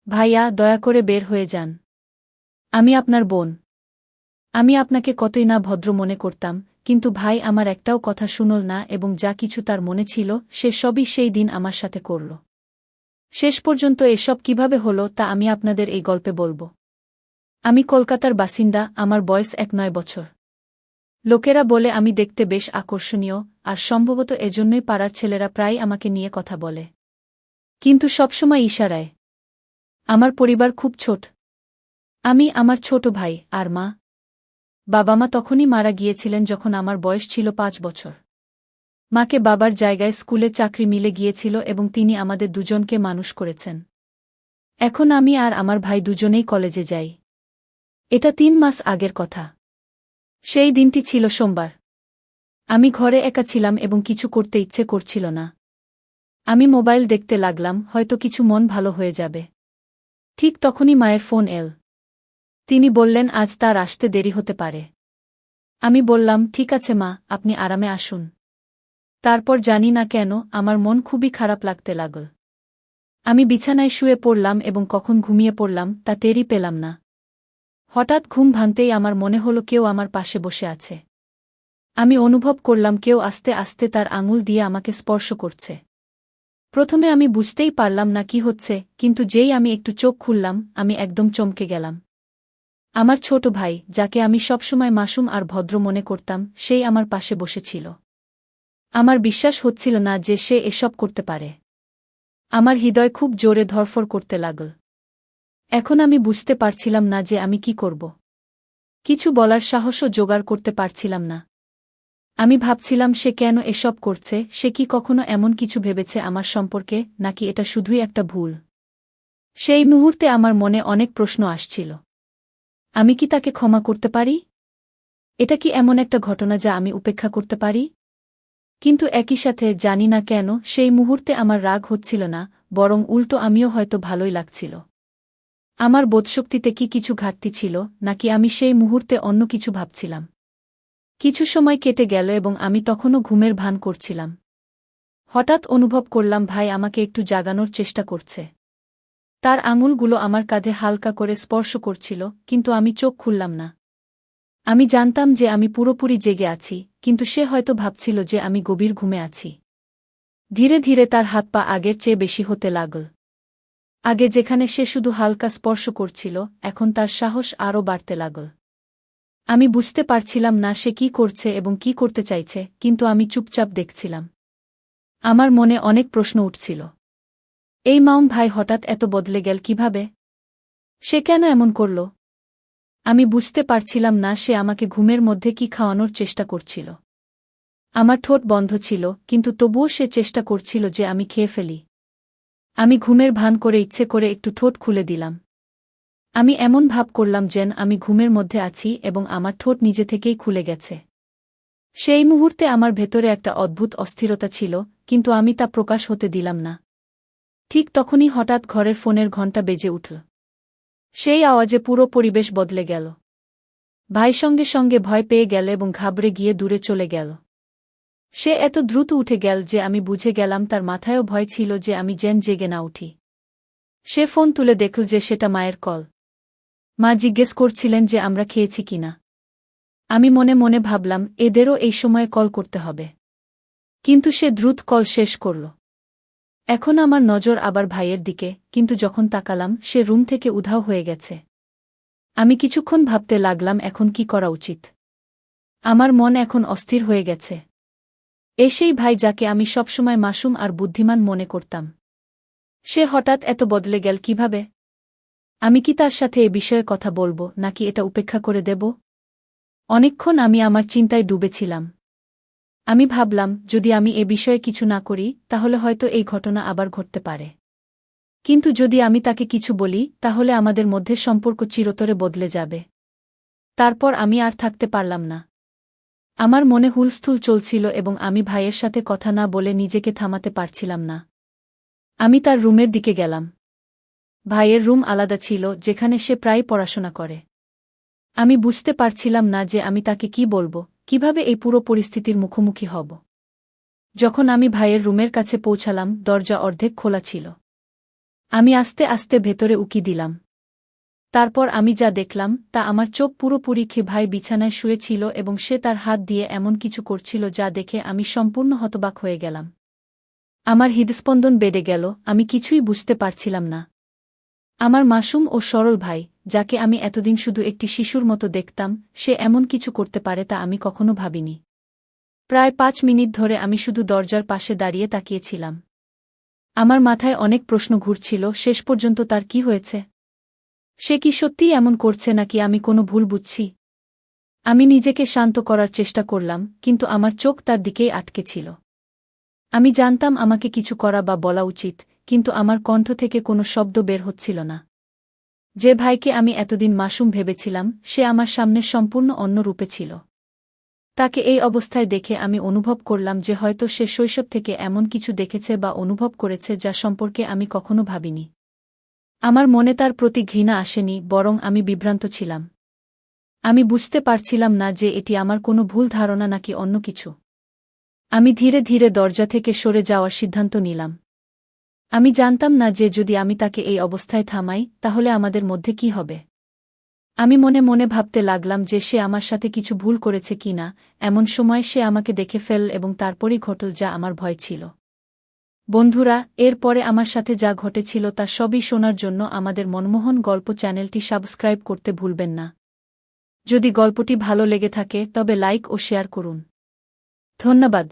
ভাইয়া, দয়া করে বের হয়ে যান। আমি আপনার বোন। আমি আপনাকে কতই না ভদ্র মনে করতাম, কিন্তু ভাই আমার একটাও কথা শুনল না এবং যা কিছু তার মনে ছিল সে সবই সেই দিন আমার সাথে করল। শেষ পর্যন্ত এসব কিভাবে হলো তা আমি আপনাদের এই গল্পে বলবো। আমি কলকাতার বাসিন্দা, আমার বয়স 9 বছর। লোকেরা বলে আমি দেখতে বেশ আকর্ষণীয়, আর সম্ভবত এজন্যই পাড়ার ছেলেরা প্রায় আমাকে নিয়ে কথা বলে। কিন্তু সবসময় ইশারায়। আমার পরিবার খুব ছোট। আমি, আমার ছোট ভাই, আর মা। বাবা-মা তখনই মারা গিয়েছিলেন যখন আমার বয়স ছিল 5 বছর। মাকে বাবার জায়গায় স্কুলে চাকরি মিলে গিয়েছিল এবং তিনি আমাদের দুজনকে মানুষ করেছেন। এখন আমি আর আমার ভাই দুজনেই কলেজে যাই। এটা 3 মাস আগের কথা। সেই দিনটি ছিল সোমবার। আমি ঘরে একা ছিলাম এবং কিছু করতে ইচ্ছে করছিল না। আমি মোবাইল দেখতে লাগলাম, হয়তো কিছু মন ভালো হয়ে যাবে। ঠিক তখনই মায়ের ফোন এল। তিনি বললেন আজ তার আসতে দেরি হতে পারে। আমি বললাম, ঠিক আছে মা, আপনি আরামে আসুন। তারপর জানি না কেন আমার মন খুবই খারাপ লাগতে লাগল। আমি বিছানায় শুয়ে পড়লাম এবং কখন ঘুমিয়ে পড়লাম তা টেরই পেলাম না। হঠাৎ ঘুম ভাঙতেই আমার মনে হলো কেউ আমার পাশে বসে আছে। আমি অনুভব করলাম কেউ আস্তে আস্তে তার আঙুল দিয়ে আমাকে স্পর্শ করছে। প্রথমে আমি বুঝতেই পারলাম না কি হচ্ছে, কিন্তু যেই আমি একটু চোখ খুললাম আমি একদম চমকে গেলাম। আমার ছোট ভাই, যাকে আমি সবসময় মাসুম আর ভদ্র মনে করতাম, সেই আমার পাশে বসেছিল। আমার বিশ্বাস হচ্ছিল না যে সে এসব করতে পারে। আমার হৃদয় খুব জোরে ধড়ফড় করতে লাগল। এখন আমি বুঝতে পারছিলাম না যে আমি কি করব। কিছু বলার সাহসও জোগাড় করতে পারছিলাম না। আমি ভাবছিলাম সে কেন এসব করছে, সে কি কখনো এমন কিছু ভেবেছে আমার সম্পর্কে, নাকি এটা শুধুই একটা ভুল। সেই মুহূর্তে আমার মনে অনেক প্রশ্ন আসছিল। আমি কি তাকে ক্ষমা করতে পারি? এটা কি এমন একটা ঘটনা যা আমি উপেক্ষা করতে পারি? কিন্তু একই সাথে জানি না কেন সেই মুহূর্তে আমার রাগ হচ্ছিল না, বরং উল্টো আমিও হয়তো ভালোই লাগছিল। আমার বোধশক্তিতে কি কিছু ঘাটতি ছিল, নাকি আমি সেই মুহূর্তে অন্য কিছু ভাবছিলাম? কিছু সময় কেটে গেল এবং আমি তখনও ঘুমের ভান করছিলাম। হঠাৎ অনুভব করলাম ভাই আমাকে একটু জাগানোর চেষ্টা করছে। তার আঙুলগুলো আমার কাঁধে হালকা করে স্পর্শ করছিল, কিন্তু আমি চোখ খুললাম না। আমি জানতাম যে আমি পুরোপুরি জেগে আছি, কিন্তু সে হয়তো ভাবছিল যে আমি গভীর ঘুমে আছি। ধীরে ধীরে তার হাত পা আগের চেয়ে বেশি হতে লাগল। আগে যেখানে সে শুধু হালকা স্পর্শ করছিল, এখন তার সাহস আরও বাড়তে লাগল। আমি বুঝতে পারছিলাম না সে কি করছে এবং কি করতে চাইছে, কিন্তু আমি চুপচাপ দেখছিলাম। আমার মনে অনেক প্রশ্ন উঠছিল। এই মাউন ভাই হঠাৎ এত বদলে গেল কিভাবে? সে কেন এমন করল? আমি বুঝতে পারছিলাম না সে আমাকে ঘুমের মধ্যে কি খাওয়ানোর চেষ্টা করছিল। আমার ঠোঁট বন্ধ ছিল, কিন্তু তবুও সে চেষ্টা করছিল যে আমি খেয়ে ফেলি। আমি ঘুমের ভান করে ইচ্ছে করে একটু ঠোঁট খুলে দিলাম। আমি এমন ভাব করলাম যেন আমি ঘুমের মধ্যে আছি এবং আমার ঠোঁট নিজে থেকেই খুলে গেছে। সেই মুহূর্তে আমার ভেতরে একটা অদ্ভুত অস্থিরতা ছিল, কিন্তু আমি তা প্রকাশ হতে দিলাম না। ঠিক তখনই হঠাৎ ঘরের ফোনের ঘণ্টা বেজে উঠল। সেই আওয়াজে পুরো পরিবেশ বদলে গেল। ভাই সঙ্গে সঙ্গে ভয় পেয়ে গেল এবং ঘাবড়ে গিয়ে দূরে চলে গেল। সে এত দ্রুত উঠে গেল যে আমি বুঝে গেলাম তার মাথায়ও ভয় ছিল যে আমি যেন জেগে না উঠি। সে ফোন তুলে দেখল যে সেটা মায়ের কল। মা জিজ্ঞেস করছিলেন যে আমরা খেয়েছি কিনা। আমি মনে মনে ভাবলাম এদেরও এই সময়ে কল করতে হবে। কিন্তু সে দ্রুত কল শেষ করল। এখন আমার নজর আবার ভাইয়ের দিকে, কিন্তু যখন তাকালাম সে রুম থেকে উধাও হয়ে গেছে। আমি কিছুক্ষণ ভাবতে লাগলাম এখন কি করা উচিত। আমার মন এখন অস্থির হয়ে গেছে। সেই ভাই যাকে আমি সবসময় মাসুম আর বুদ্ধিমান মনে করতাম, সে হঠাৎ এত বদলে গেল কিভাবে? আমি কি তার সাথে এ বিষয়ে কথা বলবো, নাকি এটা উপেক্ষা করে দেব? অনেকক্ষণ আমি আমার চিন্তায় ডুবেছিলাম। আমি ভাবলাম যদি আমি এ বিষয়ে কিছু না করি তাহলে হয়তো এই ঘটনা আবার ঘটতে পারে। কিন্তু যদি আমি তাকে কিছু বলি তাহলে আমাদের মধ্যে সম্পর্ক চিরতরে বদলে যাবে। তারপর আমি আর থাকতে পারলাম না। আমার মনে হুলস্থুল চলছিল এবং আমি ভাইয়ের সাথে কথা না বলে নিজেকে থামাতে পারছিলাম না। আমি তার রুমের দিকে গেলাম। ভাইয়ের রুম আলাদা ছিল, যেখানে সে প্রায় পড়াশোনা করে। আমি বুঝতে পারছিলাম না যে আমি তাকে কি বলবো, কিভাবে এই পুরো পরিস্থিতির মুখোমুখি হব। যখন আমি ভাইয়ের রুমের কাছে পৌঁছালাম দরজা অর্ধেক খোলা ছিল। আমি আস্তে আস্তে ভেতরে উকি দিলাম। তারপর আমি যা দেখলাম তা আমার চোখ পুরোপুরি ভাই বিছানায় শুয়েছিল এবং সে তার হাত দিয়ে এমন কিছু করছিল যা দেখে আমি সম্পূর্ণ হতবাক হয়ে গেলাম। আমার হৃদস্পন্দন বেড়ে গেল, আমি কিছুই বুঝতে পারছিলাম না। আমার মাসুম ও সরল ভাই, যাকে আমি এতদিন শুধু একটি শিশুর মতো দেখতাম, সে এমন কিছু করতে পারে তা আমি কখনো ভাবিনি। প্রায় ৫ মিনিট ধরে আমি শুধু দরজার পাশে দাঁড়িয়ে তাকিয়েছিলাম। আমার মাথায় অনেক প্রশ্ন ঘুরছিল, শেষ পর্যন্ত তার কি হয়েছে? সে কি সত্যিই এমন করছে নাকি আমি কোনো ভুল বুঝছি? আমি নিজেকে শান্ত করার চেষ্টা করলাম, কিন্তু আমার চোখ তার দিকেই আটকে ছিল। আমি জানতাম আমাকে কিছু করা বা বলা উচিত, কিন্তু আমার কণ্ঠ থেকে কোনো শব্দ বের হচ্ছিল না। যে ভাইকে আমি এতদিন মাসুম ভেবেছিলাম, সে আমার সামনে সম্পূর্ণ অন্য রূপে ছিল। তাকে এই অবস্থায় দেখে আমি অনুভব করলাম যে হয়তো সে শৈশব থেকে এমন কিছু দেখেছে বা অনুভব করেছে যা সম্পর্কে আমি কখনো ভাবিনি। আমার মনে তার প্রতি ঘৃণা আসেনি, বরং আমি বিভ্রান্ত ছিলাম। আমি বুঝতে পারছিলাম না যে এটি আমার কোনো ভুল ধারণা নাকি অন্য কিছু। আমি ধীরে ধীরে দরজা থেকে সরে যাওয়ার সিদ্ধান্ত নিলাম। আমি জানতাম না যে যদি আমি তাকে এই অবস্থায় থামাই তাহলে আমাদের মধ্যে কি হবে। আমি মনে মনে ভাবতে লাগলাম যে সে আমার সাথে কিছু ভুল করেছে কিনা, এমন সময় সে আমাকে দেখে ফেলল এবং তারপরই ঘটল যা আমার ভয় ছিল। বন্ধুরা, এর পরে আমার সাথে যা ঘটেছিল তা সবই শোনার জন্য আমাদের মনমোহন গল্প চ্যানেলটি সাবস্ক্রাইব করতে ভুলবেন না। যদি গল্পটি ভালো লেগে থাকে তবে লাইক ও শেয়ার করুন। ধন্যবাদ।